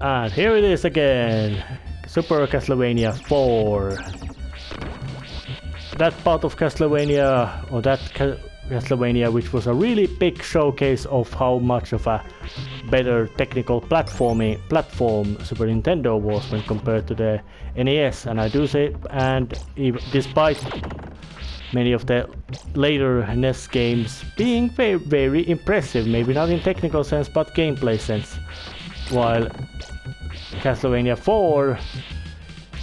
And here it is again. Super Castlevania 4. That part of Castlevania, or that Castlevania, which was a really big showcase of how much of a better technical platform Super Nintendo was when compared to the NES. And I do say, and even, despite many of the later NES games being very, very impressive, maybe not in technical sense but gameplay sense, while Castlevania 4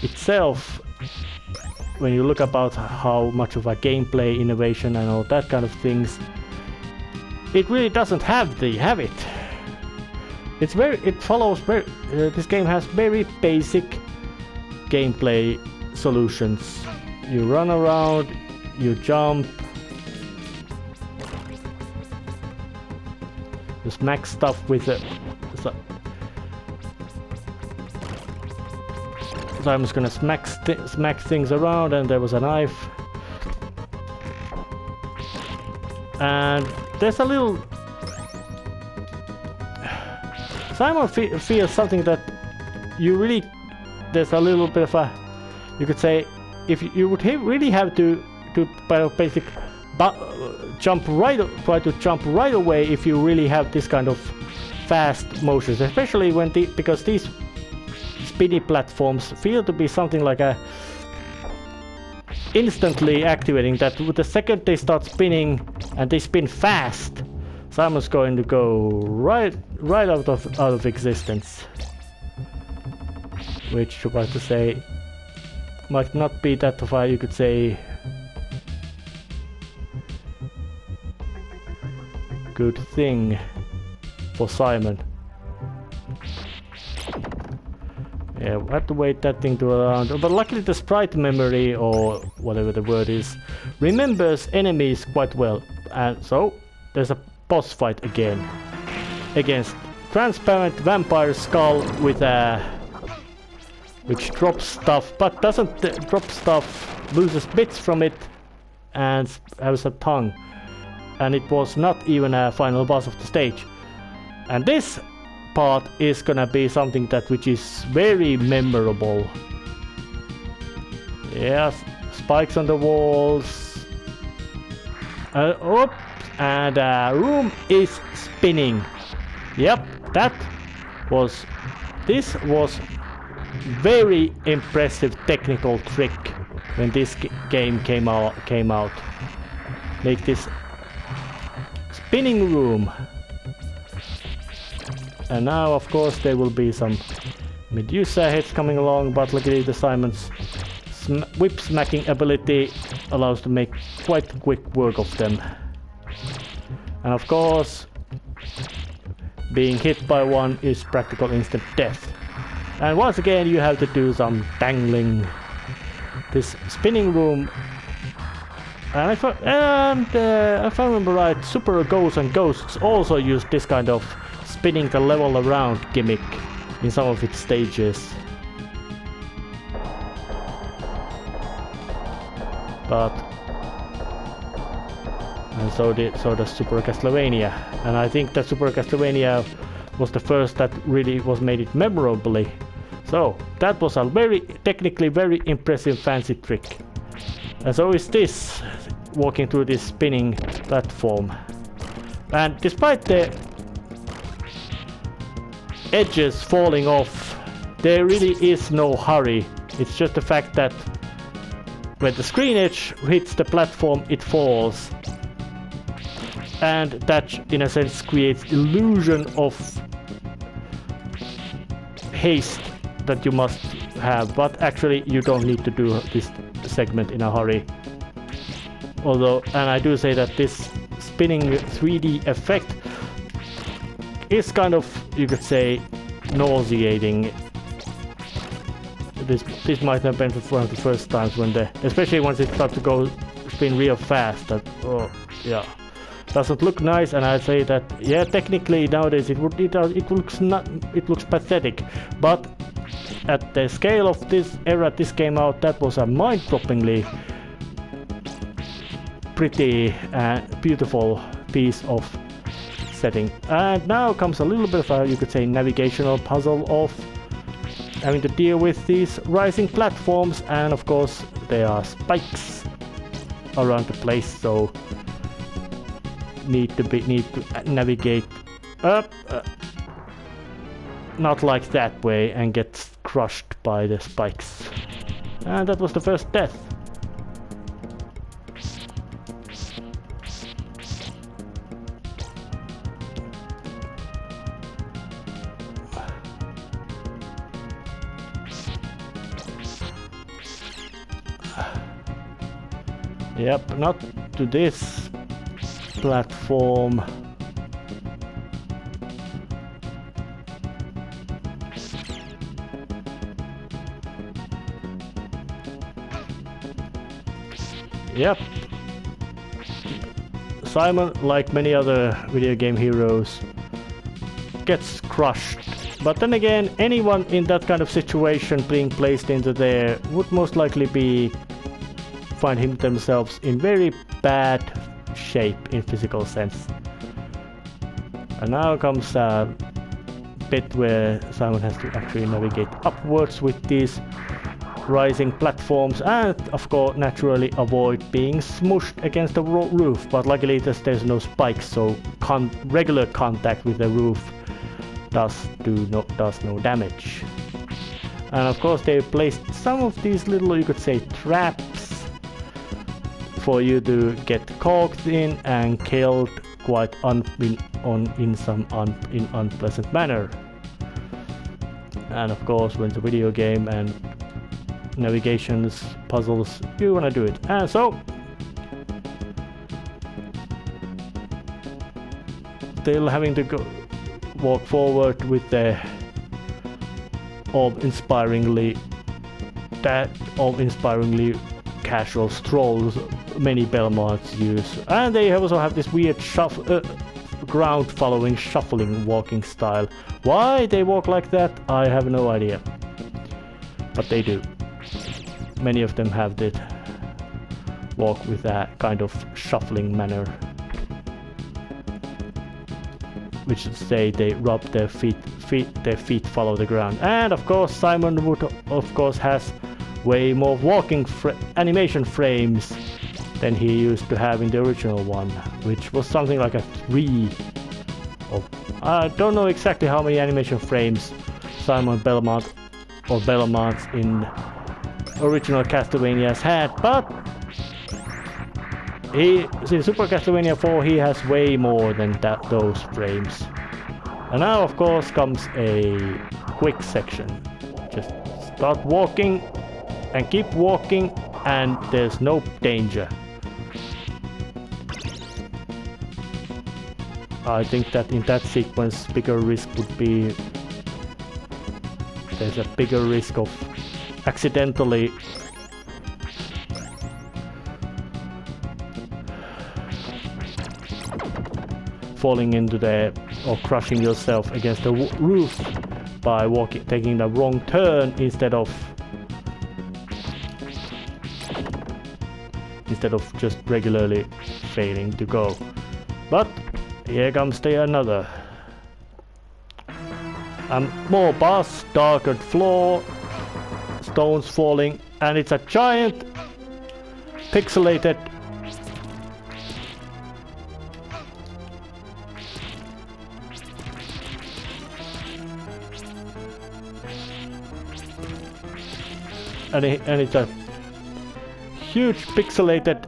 itself, when you look about how much of a gameplay innovation and all that kind of things, it really doesn't have it. It follows very, this game has very basic gameplay solutions. You run around, you jump, you smack stuff with a... So I'm just gonna smack things around, and there was a knife. And there's a little... Simon feels something that you really... There's a little bit of a... You could say, if you would really have to basic jump right, try to jump right away if you really have this kind of fast motions, especially when because these spinny platforms feel to be something like a instantly activating, that with the second they start spinning and they spin fast, Simon's going to go right out of existence, which was to say might not be that of a, you could say, good thing for Simon. Yeah, we have to wait that thing to around. But luckily the sprite memory, or whatever the word is, remembers enemies quite well. And so there's a boss fight again against transparent vampire skull with a which drops stuff, but doesn't drop stuff, loses bits from it, and has a tongue. And it was not even a final boss of the stage. And this part is gonna be something that which is very memorable. Yes, spikes on the walls. Oops, and room is spinning. Yep, this was very impressive technical trick when this game came out. Make this spinning room. And now of course there will be some Medusa heads coming along, but luckily the Simon's whip smacking ability allows to make quite quick work of them. And of course being hit by one is practical instant death. And once again you have to do some dangling. This spinning room, and if I remember right, Super Ghosts and Ghosts also used this kind of spinning the level around gimmick in some of its stages. But and so does Super Castlevania, and I think that Super Castlevania was the first that really was made it memorably. So that was a very technically very impressive fancy trick. And so is this, walking through this spinning platform. And despite the edges falling off, there really is no hurry. It's just the fact that when the screen edge hits the platform, it falls. And that in a sense creates illusion of haste that you must have, but actually you don't need to do this segment in a hurry. Although, and I do say that this spinning 3D effect is kind of, you could say, nauseating. This might have been one of the first times when especially once it starts to go spin real fast, that, oh yeah, doesn't look nice. And I'd say that, yeah, technically nowadays it looks pathetic, but at the scale of this era this came out, that was a mind-droppingly pretty and beautiful piece of setting. And now comes a little bit of a, you could say, navigational puzzle of having to deal with these rising platforms, and of course there are spikes around the place, so need to navigate up, not like that way, and get crushed by the spikes. And that was the first death. Yep, not to this platform. Yep. Simon, like many other video game heroes, gets crushed. But then again, anyone in that kind of situation being placed into there would most likely find themselves in very bad shape in physical sense. And now comes a bit where Simon has to actually navigate upwards with these rising platforms, and of course naturally avoid being smushed against the roof, but luckily there's no spikes, so regular contact with the roof does no damage. And of course they placed some of these little, you could say, traps for you to get caught in and killed quite in some unpleasant manner. And of course, when it's a video game and navigations, puzzles, you wanna do it. And so still having to walk forward with the awe-inspiringly casual strolls many Belmonts use. And they also have this weird ground following shuffling walking style. Why they walk like that, I have no idea, but they do. Many of them have that walk with that kind of shuffling manner, which is to say they rub their feet follow the ground. And of course Simon would has way more walking animation frames than he used to have in the original one, which was something like a 3 of, I don't know exactly how many animation frames Simon Belmont or Belmonts in original Castlevanias had, but in Super Castlevania 4 he has way more than those frames. And now of course comes a quick section. Just start walking and keep walking, and there's no danger. I think that in that sequence bigger risk would be, there's a bigger risk of accidentally falling into or crushing yourself against the roof by taking the wrong turn instead of just regularly failing to go. But here comes another. More boss, darkened floor, stones falling, and it's a giant pixelated and it's a huge pixelated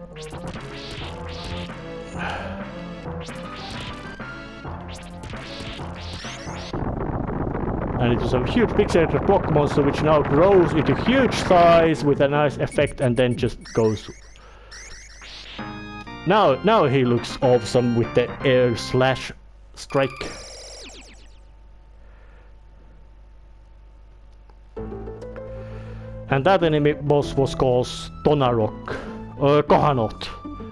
block monster which now grows into huge size with a nice effect and then just goes. Now he looks awesome with the air slash strike. And that enemy boss was called Tonarok, or Kohanot,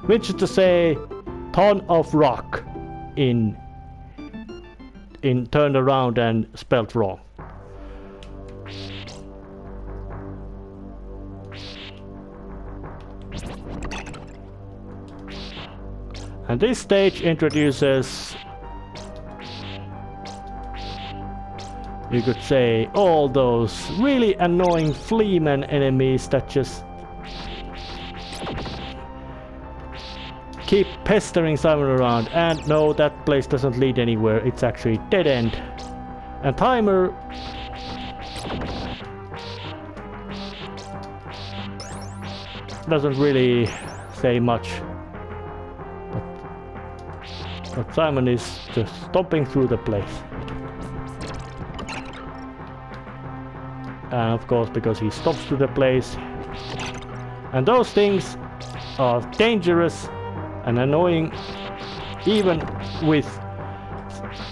which is to say ton of rock in turned around and spelled wrong. And this stage introduces you could say, all those really annoying fleaman enemies that just keep pestering Simon around. And no, that place doesn't lead anywhere, it's actually dead end. And timer doesn't really say much, but Simon is just stomping through the place. And of course, because he stops through the place, and those things are dangerous and annoying even with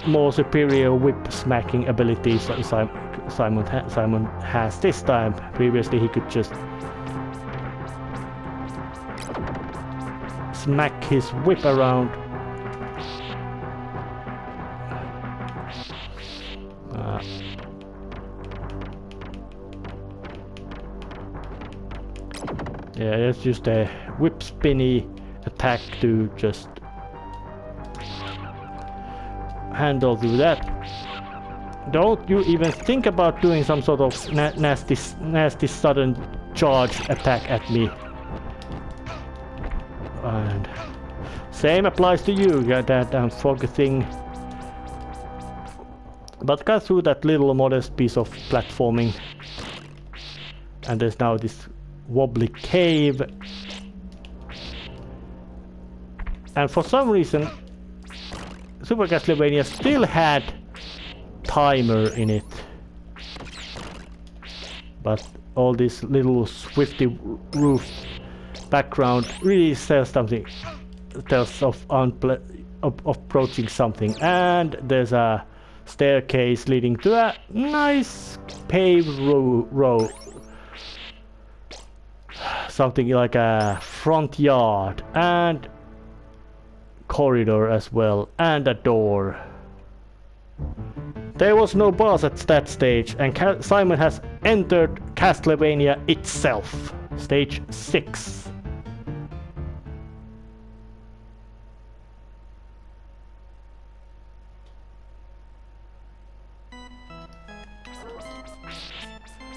more superior whip smacking abilities that Simon has this time. Previously he could just smack his whip around. Yeah, let's use the whip spinny attack to just handle through that. Don't you even think about doing some sort of nasty sudden charge attack at me. And same applies to you, that I'm focusing. But got through that little modest piece of platforming. And there's now this wobbly cave. And for some reason, Super Castlevania still had timer in it. But all this little swifty roof background really says something, tells of approaching something. And there's a staircase leading to a nice paved road, something like a front yard and corridor as well, and a door. There was no boss at that stage, and Simon has entered Castlevania itself, stage 6.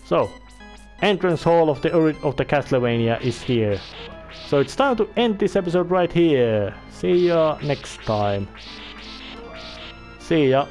So, entrance hall of the Castlevania is here. So it's time to end this episode right here. See ya next time. See ya.